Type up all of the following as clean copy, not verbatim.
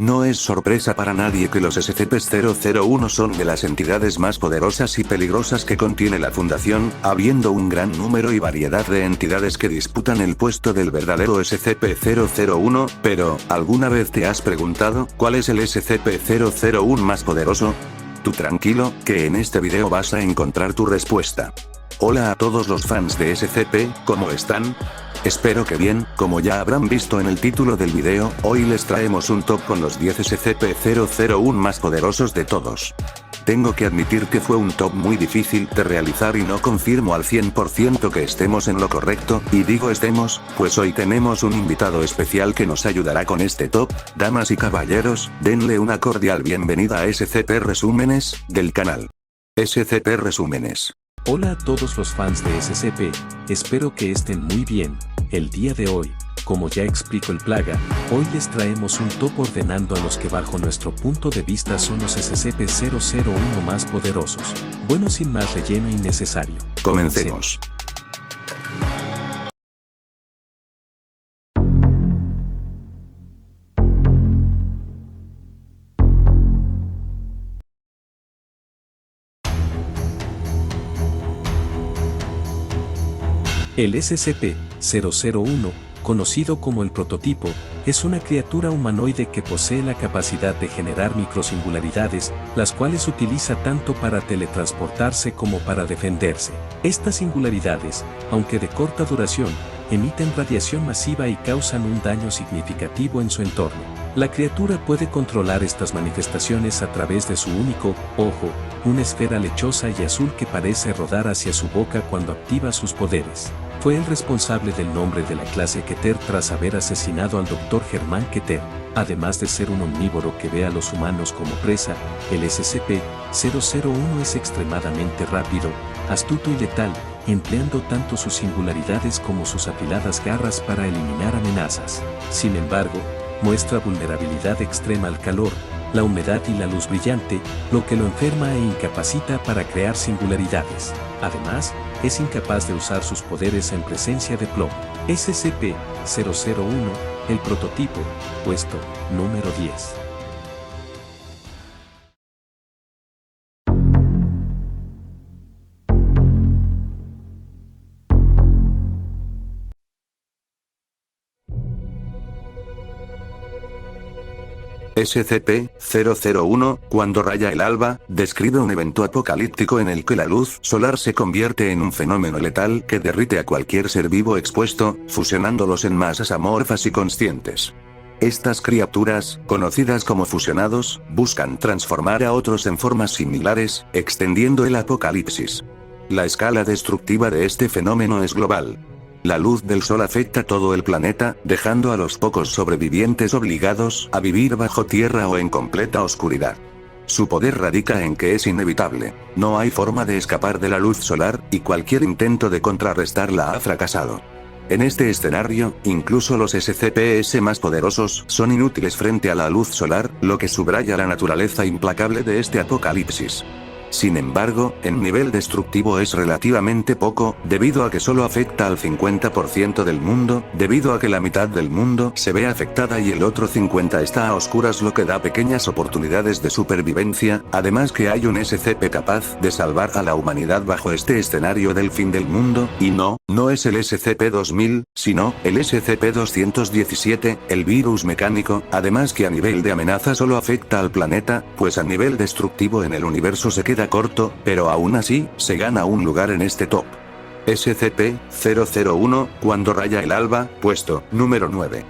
No es sorpresa para nadie que los SCP-001 son de las entidades más poderosas y peligrosas que contiene la Fundación, habiendo un gran número y variedad de entidades que disputan el puesto del verdadero SCP-001, pero, ¿alguna vez te has preguntado cuál es el SCP-001 más poderoso? Tú tranquilo, que en este video vas a encontrar tu respuesta. Hola a todos los fans de SCP, ¿cómo están? Espero que bien, como ya habrán visto en el título del video, hoy les traemos un top con los 10 SCP-001 más poderosos de todos. Tengo que admitir que fue un top muy difícil de realizar y no confirmo al 100% que estemos en lo correcto, y digo estemos, pues hoy tenemos un invitado especial que nos ayudará con este top. Damas y caballeros, denle una cordial bienvenida a SCP Resúmenes, del canal SCP Resúmenes. Hola a todos los fans de SCP, espero que estén muy bien. El día de hoy, como ya explicó el Plaga, hoy les traemos un top ordenando a los que bajo nuestro punto de vista son los SCP-001 más poderosos. Bueno, sin más relleno innecesario. Comencemos. El SCP-001, conocido como el prototipo, es una criatura humanoide que posee la capacidad de generar microsingularidades, las cuales utiliza tanto para teletransportarse como para defenderse. Estas singularidades, aunque de corta duración, emiten radiación masiva y causan un daño significativo en su entorno. La criatura puede controlar estas manifestaciones a través de su único ojo, una esfera lechosa y azul que parece rodar hacia su boca cuando activa sus poderes. Fue el responsable del nombre de la clase Keter tras haber asesinado al Dr. Germán Keter. Además de ser un omnívoro que ve a los humanos como presa, el SCP-001 es extremadamente rápido, astuto y letal, empleando tanto sus singularidades como sus afiladas garras para eliminar amenazas. Sin embargo, muestra vulnerabilidad extrema al calor, la humedad y la luz brillante, lo que lo enferma e incapacita para crear singularidades. Además, es incapaz de usar sus poderes en presencia de plomo. SCP-001, el prototipo, puesto número 10. SCP-001, cuando raya el alba, describe un evento apocalíptico en el que la luz solar se convierte en un fenómeno letal que derrite a cualquier ser vivo expuesto, fusionándolos en masas amorfas y conscientes. Estas criaturas, conocidas como fusionados, buscan transformar a otros en formas similares, extendiendo el apocalipsis. La escala destructiva de este fenómeno es global. La luz del sol afecta todo el planeta, dejando a los pocos sobrevivientes obligados a vivir bajo tierra o en completa oscuridad. Su poder radica en que es inevitable. No hay forma de escapar de la luz solar, y cualquier intento de contrarrestarla ha fracasado. En este escenario, incluso los SCPs más poderosos son inútiles frente a la luz solar, lo que subraya la naturaleza implacable de este apocalipsis. Sin embargo, el nivel destructivo es relativamente poco, debido a que solo afecta al 50% del mundo, debido a que la mitad del mundo se ve afectada y el otro 50% está a oscuras, lo que da pequeñas oportunidades de supervivencia, además que hay un SCP capaz de salvar a la humanidad bajo este escenario del fin del mundo, y no es el SCP-2000, sino el SCP-217, el virus mecánico, además que a nivel de amenaza solo afecta al planeta, pues a nivel destructivo en el universo se queda corto, pero aún así, se gana un lugar en este top. SCP-001, cuando raya el alba, puesto número 9.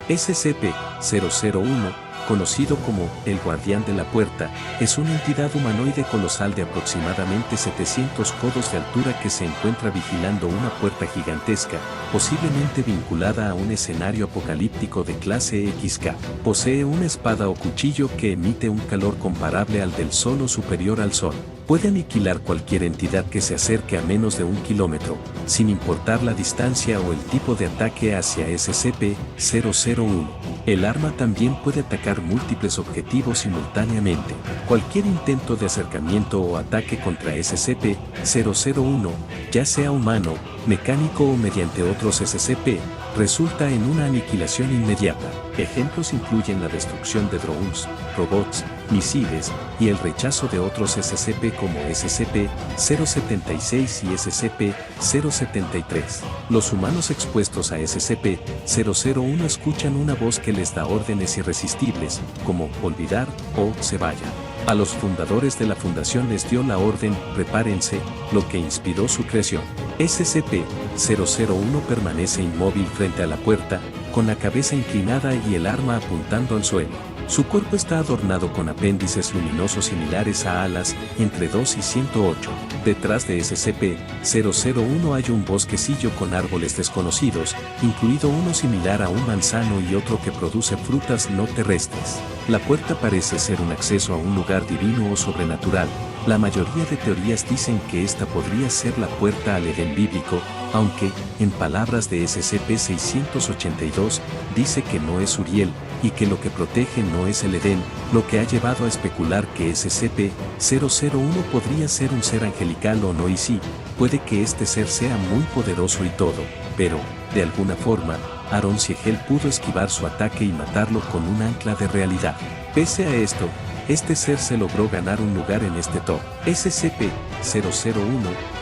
SCP-001, conocido como el Guardián de la Puerta, es una entidad humanoide colosal de aproximadamente 700 codos de altura que se encuentra vigilando una puerta gigantesca, posiblemente vinculada a un escenario apocalíptico de clase XK. Posee una espada o cuchillo que emite un calor comparable al del Sol o superior al Sol. Puede aniquilar cualquier entidad que se acerque a menos de 1 kilómetro, sin importar la distancia o el tipo de ataque hacia SCP-001. El arma también puede atacar múltiples objetivos simultáneamente. Cualquier intento de acercamiento o ataque contra SCP-001, ya sea humano, mecánico o mediante otros SCP, resulta en una aniquilación inmediata. Ejemplos incluyen la destrucción de drones, robots, misiles, y el rechazo de otros SCP como SCP-076 y SCP-073. Los humanos expuestos a SCP-001 escuchan una voz que les da órdenes irresistibles, como olvidar o se vaya. A los fundadores de la fundación les dio la orden, prepárense, lo que inspiró su creación. SCP-001 permanece inmóvil frente a la puerta, con la cabeza inclinada y el arma apuntando al suelo. Su cuerpo está adornado con apéndices luminosos similares a alas, entre 2 y 108. Detrás de SCP-001 hay un bosquecillo con árboles desconocidos, incluido uno similar a un manzano y otro que produce frutas no terrestres. La puerta parece ser un acceso a un lugar divino o sobrenatural. La mayoría de teorías dicen que esta podría ser la puerta al Edén bíblico, aunque, en palabras de SCP-682, dice que no es Uriel, y que lo que protege no es el Edén, lo que ha llevado a especular que SCP-001 podría ser un ser angelical o no, y sí, puede que este ser sea muy poderoso y todo, pero, de alguna forma, Aaron Siegel pudo esquivar su ataque y matarlo con un ancla de realidad. Pese a esto, este ser se logró ganar un lugar en este top. SCP-001,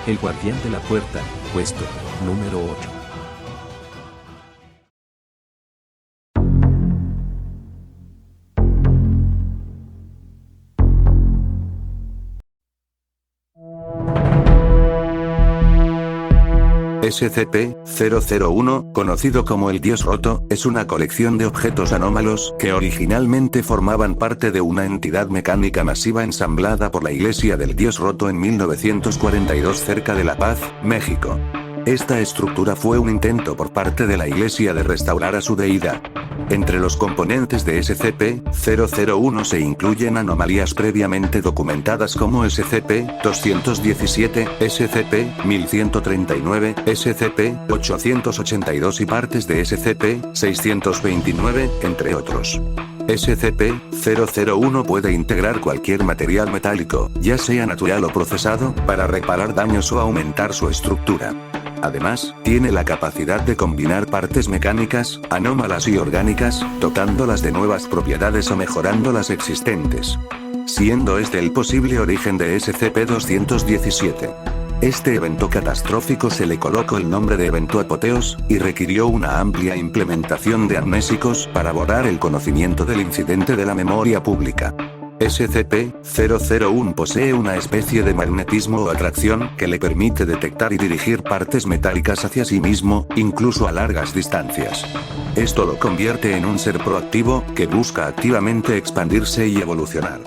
el guardián de la puerta, puesto número 8. SCP-001, conocido como el Dios Roto, es una colección de objetos anómalos que originalmente formaban parte de una entidad mecánica masiva ensamblada por la Iglesia del Dios Roto en 1942 cerca de La Paz, México. Esta estructura fue un intento por parte de la Iglesia de restaurar a su deidad. Entre los componentes de SCP-001 se incluyen anomalías previamente documentadas como SCP-217, SCP-1139, SCP-882 y partes de SCP-629, entre otros. SCP-001 puede integrar cualquier material metálico, ya sea natural o procesado, para reparar daños o aumentar su estructura. Además, tiene la capacidad de combinar partes mecánicas, anómalas y orgánicas, dotándolas de nuevas propiedades o mejorando las existentes. Siendo este el posible origen de SCP-217. Este evento catastrófico se le colocó el nombre de evento Apoteos, y requirió una amplia implementación de amnésicos para borrar el conocimiento del incidente de la memoria pública. SCP-001 posee una especie de magnetismo o atracción que le permite detectar y dirigir partes metálicas hacia sí mismo, incluso a largas distancias. Esto lo convierte en un ser proactivo, que busca activamente expandirse y evolucionar.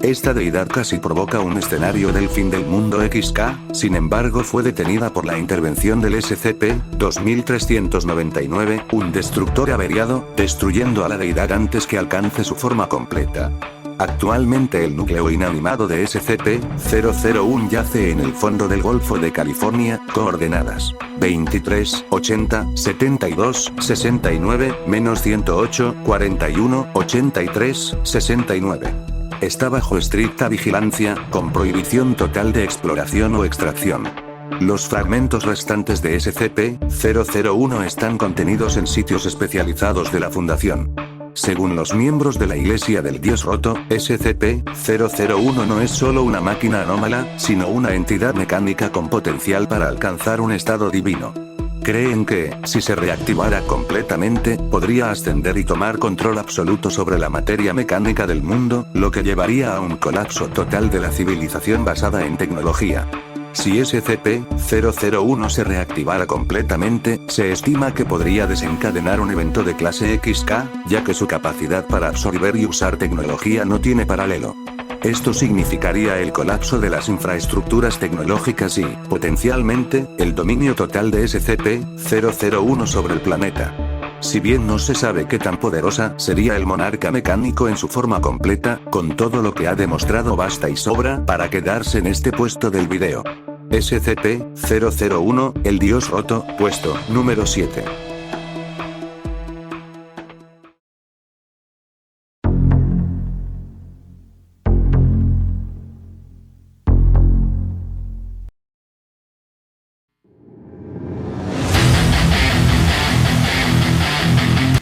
Esta deidad casi provoca un escenario del fin del mundo XK, sin embargo fue detenida por la intervención del SCP-2399, un destructor averiado, destruyendo a la deidad antes que alcance su forma completa. Actualmente el núcleo inanimado de SCP-001 yace en el fondo del Golfo de California, coordenadas 23, 80, 72, 69, -108, 41, 83, 69. Está bajo estricta vigilancia, con prohibición total de exploración o extracción. Los fragmentos restantes de SCP-001 están contenidos en sitios especializados de la Fundación. Según los miembros de la Iglesia del Dios Roto, SCP-001 no es solo una máquina anómala, sino una entidad mecánica con potencial para alcanzar un estado divino. Creen que, si se reactivara completamente, podría ascender y tomar control absoluto sobre la materia mecánica del mundo, lo que llevaría a un colapso total de la civilización basada en tecnología. Si SCP-001 se reactivara completamente, se estima que podría desencadenar un evento de clase XK, ya que su capacidad para absorber y usar tecnología no tiene paralelo. Esto significaría el colapso de las infraestructuras tecnológicas y, potencialmente, el dominio total de SCP-001 sobre el planeta. Si bien no se sabe qué tan poderosa sería el monarca mecánico en su forma completa, con todo lo que ha demostrado basta y sobra para quedarse en este puesto del video. SCP-001, el Dios Roto, puesto número 7.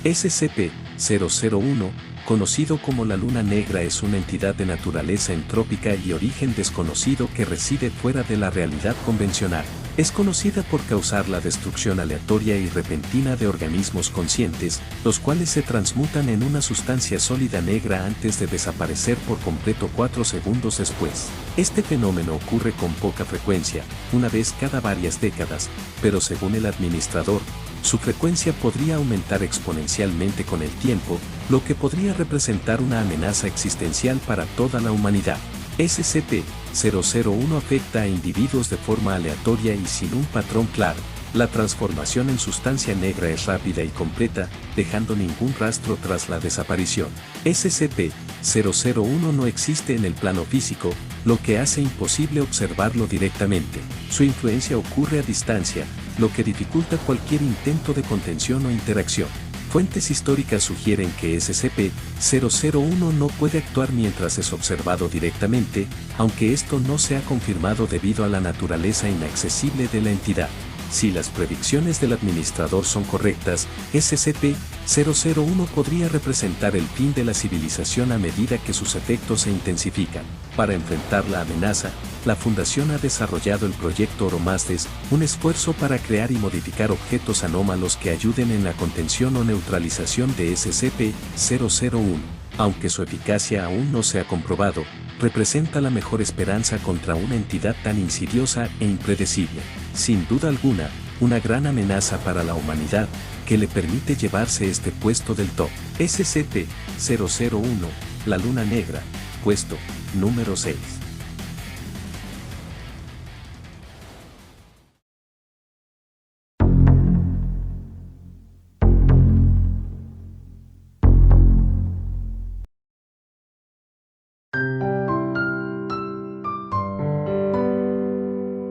SCP-001, conocido como la Luna Negra, es una entidad de naturaleza entrópica y origen desconocido que reside fuera de la realidad convencional. Es conocida por causar la destrucción aleatoria y repentina de organismos conscientes, los cuales se transmutan en una sustancia sólida negra antes de desaparecer por completo 4 segundos después. Este fenómeno ocurre con poca frecuencia, una vez cada varias décadas, pero según el administrador, su frecuencia podría aumentar exponencialmente con el tiempo, lo que podría representar una amenaza existencial para toda la humanidad. SCP-001 afecta a individuos de forma aleatoria y sin un patrón claro. La transformación en sustancia negra es rápida y completa, dejando ningún rastro tras la desaparición. SCP-001 no existe en el plano físico, lo que hace imposible observarlo directamente. Su influencia ocurre a distancia, lo que dificulta cualquier intento de contención o interacción. Fuentes históricas sugieren que SCP-001 no puede actuar mientras es observado directamente, aunque esto no se ha confirmado debido a la naturaleza inaccesible de la entidad. Si las predicciones del administrador son correctas, SCP-001 podría representar el fin de la civilización a medida que sus efectos se intensifican. Para enfrentar la amenaza, la Fundación ha desarrollado el proyecto Oromasdes, un esfuerzo para crear y modificar objetos anómalos que ayuden en la contención o neutralización de SCP-001. Aunque su eficacia aún no se ha comprobado, representa la mejor esperanza contra una entidad tan insidiosa e impredecible. Sin duda alguna, una gran amenaza para la humanidad, que le permite llevarse este puesto del top. SCP-001, la Luna Negra, puesto número 6.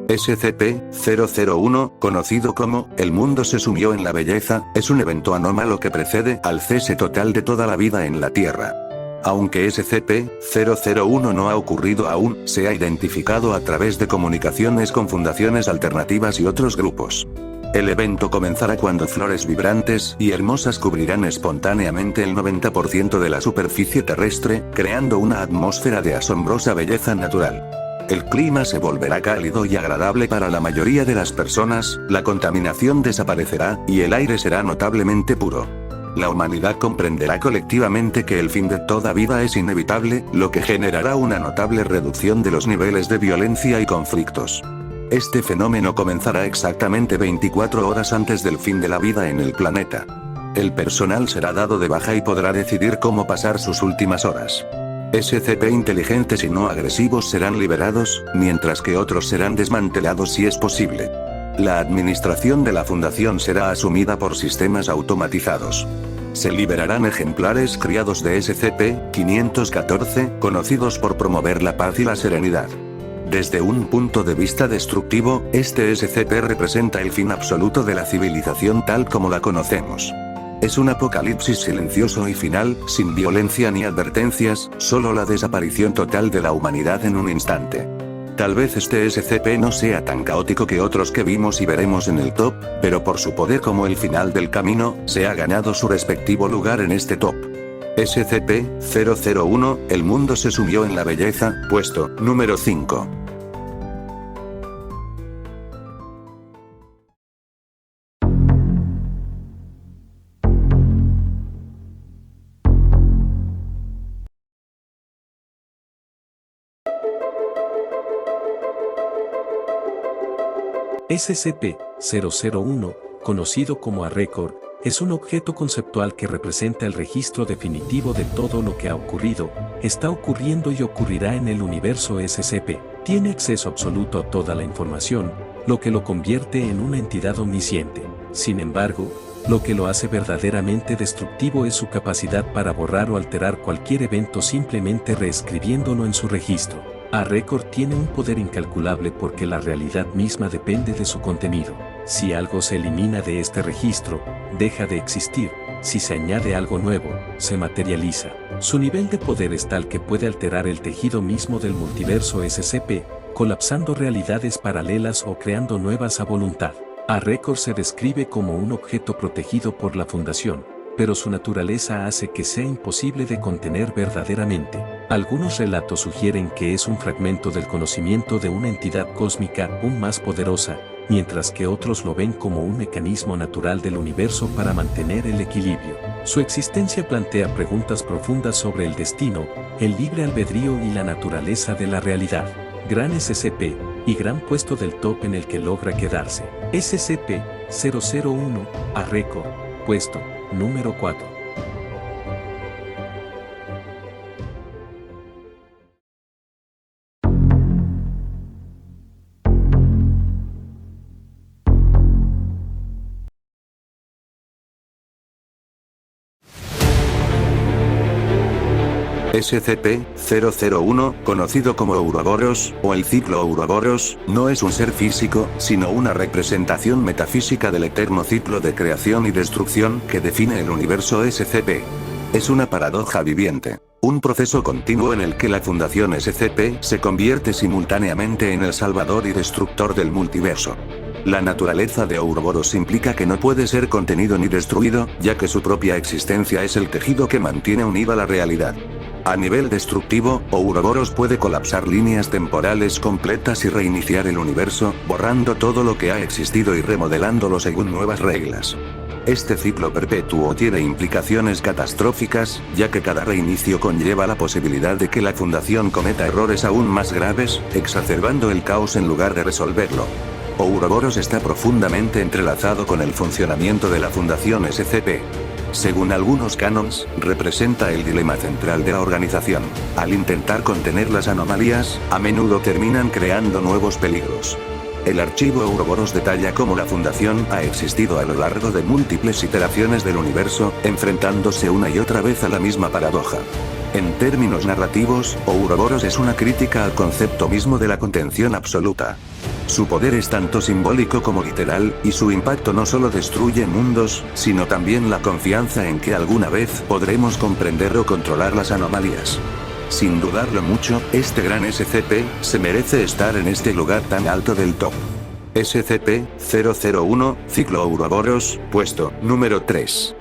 SCP-001, conocido como "El mundo se sumió en la belleza", es un evento anómalo que precede al cese total de toda la vida en la Tierra. Aunque SCP-001 no ha ocurrido aún, se ha identificado a través de comunicaciones con fundaciones alternativas y otros grupos. El evento comenzará cuando flores vibrantes y hermosas cubrirán espontáneamente el 90% de la superficie terrestre, creando una atmósfera de asombrosa belleza natural. El clima se volverá cálido y agradable para la mayoría de las personas, la contaminación desaparecerá, y el aire será notablemente puro. La humanidad comprenderá colectivamente que el fin de toda vida es inevitable, lo que generará una notable reducción de los niveles de violencia y conflictos. Este fenómeno comenzará exactamente 24 horas antes del fin de la vida en el planeta. El personal será dado de baja y podrá decidir cómo pasar sus últimas horas. SCP inteligentes y no agresivos serán liberados, mientras que otros serán desmantelados si es posible. La administración de la Fundación será asumida por sistemas automatizados. Se liberarán ejemplares criados de SCP-514, conocidos por promover la paz y la serenidad. Desde un punto de vista destructivo, este SCP representa el fin absoluto de la civilización tal como la conocemos. Es un apocalipsis silencioso y final, sin violencia ni advertencias, solo la desaparición total de la humanidad en un instante. Tal vez este SCP no sea tan caótico que otros que vimos y veremos en el top, pero por su poder como el final del camino, se ha ganado su respectivo lugar en este top. SCP-001, el mundo se sumió en la belleza, puesto número 5. SCP-001, conocido como A-Record, es un objeto conceptual que representa el registro definitivo de todo lo que ha ocurrido, está ocurriendo y ocurrirá en el universo SCP. Tiene acceso absoluto a toda la información, lo que lo convierte en una entidad omnisciente. Sin embargo, lo que lo hace verdaderamente destructivo es su capacidad para borrar o alterar cualquier evento simplemente reescribiéndolo en su registro. A-Record tiene un poder incalculable porque la realidad misma depende de su contenido. Si algo se elimina de este registro, deja de existir. Si se añade algo nuevo, se materializa. Su nivel de poder es tal que puede alterar el tejido mismo del multiverso SCP, colapsando realidades paralelas o creando nuevas a voluntad. A-Record se describe como un objeto protegido por la Fundación, pero su naturaleza hace que sea imposible de contener verdaderamente. Algunos relatos sugieren que es un fragmento del conocimiento de una entidad cósmica aún más poderosa, mientras que otros lo ven como un mecanismo natural del universo para mantener el equilibrio. Su existencia plantea preguntas profundas sobre el destino, el libre albedrío y la naturaleza de la realidad. Gran SCP, y gran puesto del top en el que logra quedarse. SCP-001, Arreco, puesto, número 4. SCP-001, conocido como Ouroboros, o el ciclo Ouroboros, no es un ser físico, sino una representación metafísica del eterno ciclo de creación y destrucción que define el universo SCP. Es una paradoja viviente. Un proceso continuo en el que la Fundación SCP se convierte simultáneamente en el salvador y destructor del multiverso. La naturaleza de Ouroboros implica que no puede ser contenido ni destruido, ya que su propia existencia es el tejido que mantiene unida la realidad. A nivel destructivo, Ouroboros puede colapsar líneas temporales completas y reiniciar el universo, borrando todo lo que ha existido y remodelándolo según nuevas reglas. Este ciclo perpetuo tiene implicaciones catastróficas, ya que cada reinicio conlleva la posibilidad de que la Fundación cometa errores aún más graves, exacerbando el caos en lugar de resolverlo. Ouroboros está profundamente entrelazado con el funcionamiento de la Fundación SCP. Según algunos canons, representa el dilema central de la organización. Al intentar contener las anomalías, a menudo terminan creando nuevos peligros. El archivo Ouroboros detalla cómo la Fundación ha existido a lo largo de múltiples iteraciones del universo, enfrentándose una y otra vez a la misma paradoja. En términos narrativos, Ouroboros es una crítica al concepto mismo de la contención absoluta. Su poder es tanto simbólico como literal, y su impacto no solo destruye mundos, sino también la confianza en que alguna vez podremos comprender o controlar las anomalías. Sin dudarlo mucho, este gran SCP se merece estar en este lugar tan alto del top. SCP-001, ciclo Ouroboros, puesto número 3.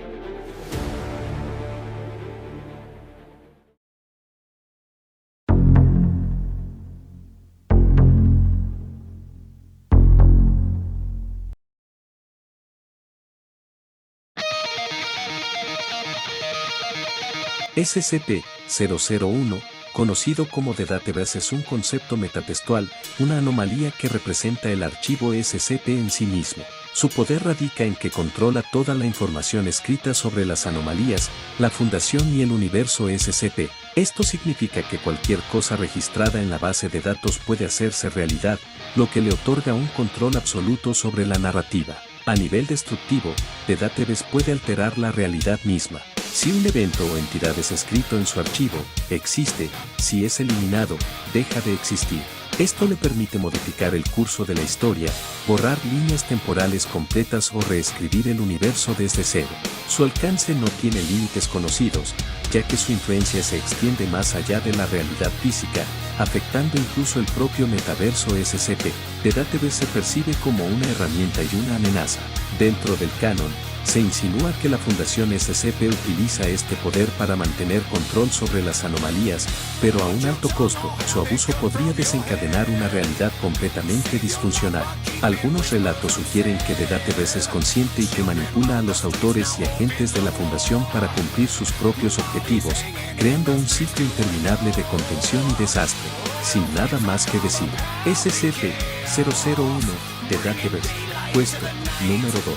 SCP-001, conocido como The Database, es un concepto metatextual, una anomalía que representa el archivo SCP en sí mismo. Su poder radica en que controla toda la información escrita sobre las anomalías, la fundación y el universo SCP. Esto significa que cualquier cosa registrada en la base de datos puede hacerse realidad, lo que le otorga un control absoluto sobre la narrativa. A nivel destructivo, The Database puede alterar la realidad misma. Si un evento o entidad es escrito en su archivo, existe; si es eliminado, deja de existir. Esto le permite modificar el curso de la historia, borrar líneas temporales completas o reescribir el universo desde cero. Su alcance no tiene límites conocidos, ya que su influencia se extiende más allá de la realidad física, afectando incluso el propio metaverso SCP. The Database se percibe como una herramienta y una amenaza. Dentro del canon, se insinúa que la Fundación SCP utiliza este poder para mantener control sobre las anomalías, pero a un alto costo. Su abuso podría desencadenar una realidad completamente disfuncional. Algunos relatos sugieren que The Database es consciente y que manipula a los autores y agentes de la Fundación para cumplir sus propios objetivos, creando un ciclo interminable de contención y desastre. Sin nada más que decir, SCP-001, The Database, puesto número 2.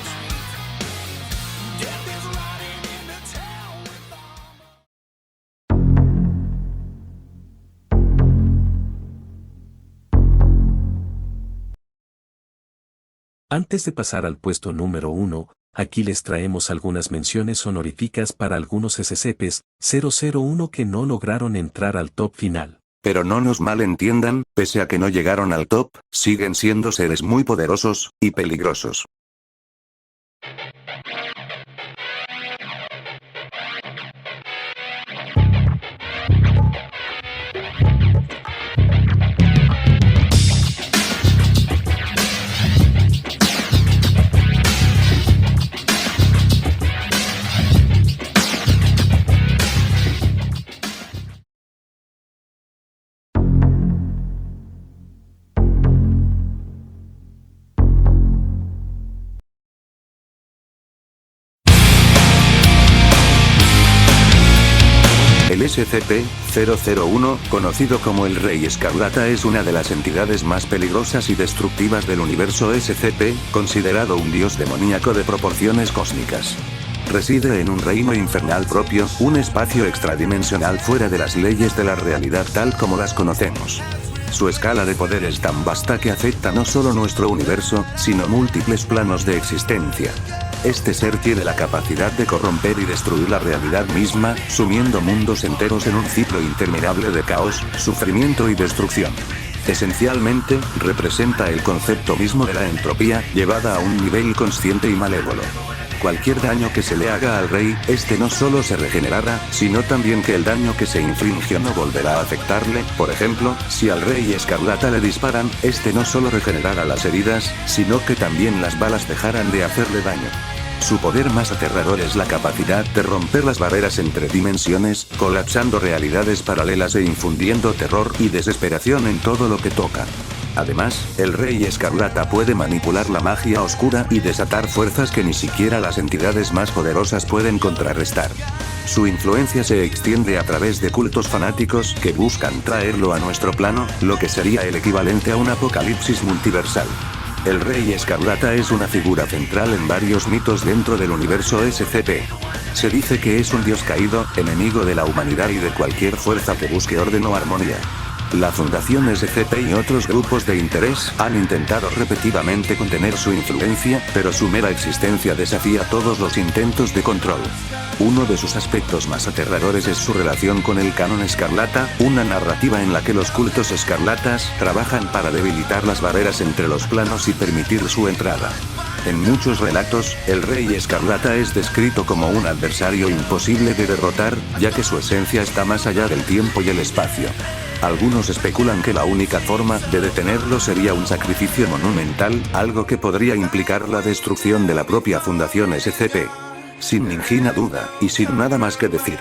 Antes de pasar al puesto número 1, aquí les traemos algunas menciones honoríficas para algunos SCPs-001 que no lograron entrar al top final. Pero no nos malentiendan, pese a que no llegaron al top, siguen siendo seres muy poderosos y peligrosos. SCP-001, conocido como el Rey Escarlata, es una de las entidades más peligrosas y destructivas del universo SCP, considerado un dios demoníaco de proporciones cósmicas. Reside en un reino infernal propio, un espacio extradimensional fuera de las leyes de la realidad tal como las conocemos. Su escala de poder es tan vasta que afecta no solo nuestro universo, sino múltiples planos de existencia. Este ser tiene la capacidad de corromper y destruir la realidad misma, sumiendo mundos enteros en un ciclo interminable de caos, sufrimiento y destrucción. Esencialmente, representa el concepto mismo de la entropía, llevada a un nivel consciente y malévolo. Cualquier daño que se le haga al rey, este no solo se regenerará, sino también que el daño que se infligió no volverá a afectarle. Por ejemplo, si al Rey Escarlata le disparan, este no solo regenerará las heridas, sino que también las balas dejarán de hacerle daño. Su poder más aterrador es la capacidad de romper las barreras entre dimensiones, colapsando realidades paralelas e infundiendo terror y desesperación en todo lo que toca. Además, el Rey Escarlata puede manipular la magia oscura y desatar fuerzas que ni siquiera las entidades más poderosas pueden contrarrestar. Su influencia se extiende a través de cultos fanáticos que buscan traerlo a nuestro plano, lo que sería el equivalente a un apocalipsis multiversal. El Rey Escarlata es una figura central en varios mitos dentro del universo SCP. Se dice que es un dios caído, enemigo de la humanidad y de cualquier fuerza que busque orden o armonía. La Fundación SCP y otros grupos de interés han intentado repetidamente contener su influencia, pero su mera existencia desafía todos los intentos de control. Uno de sus aspectos más aterradores es su relación con el Canon Escarlata, una narrativa en la que los cultos escarlatas trabajan para debilitar las barreras entre los planos y permitir su entrada. En muchos relatos, el Rey Escarlata es descrito como un adversario imposible de derrotar, ya que su esencia está más allá del tiempo y el espacio. Algunos especulan que la única forma de detenerlo sería un sacrificio monumental, algo que podría implicar la destrucción de la propia Fundación SCP. Sin ninguna duda, y sin nada más que decir.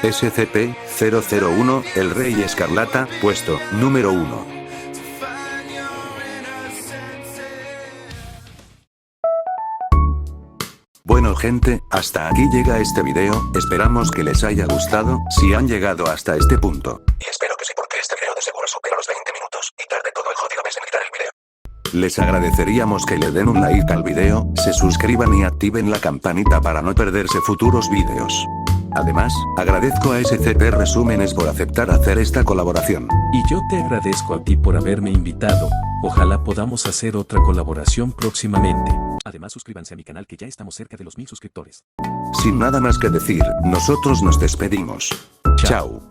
SCP-001, el Rey Escarlata, puesto número 1. Bueno gente, hasta aquí llega este video, esperamos que les haya gustado, si han llegado hasta este punto. Y espero que sí, porque este video de seguro supera los 20 minutos, y tarde todo el jodido mes en editar el video. Les agradeceríamos que le den un like al video, se suscriban y activen la campanita para no perderse futuros videos. Además, agradezco a SCP Resúmenes por aceptar hacer esta colaboración. Y yo te agradezco a ti por haberme invitado, ojalá podamos hacer otra colaboración próximamente. Además suscríbanse a mi canal que ya estamos cerca de los 1000 suscriptores. Sin nada más que decir, nosotros nos despedimos. Chao.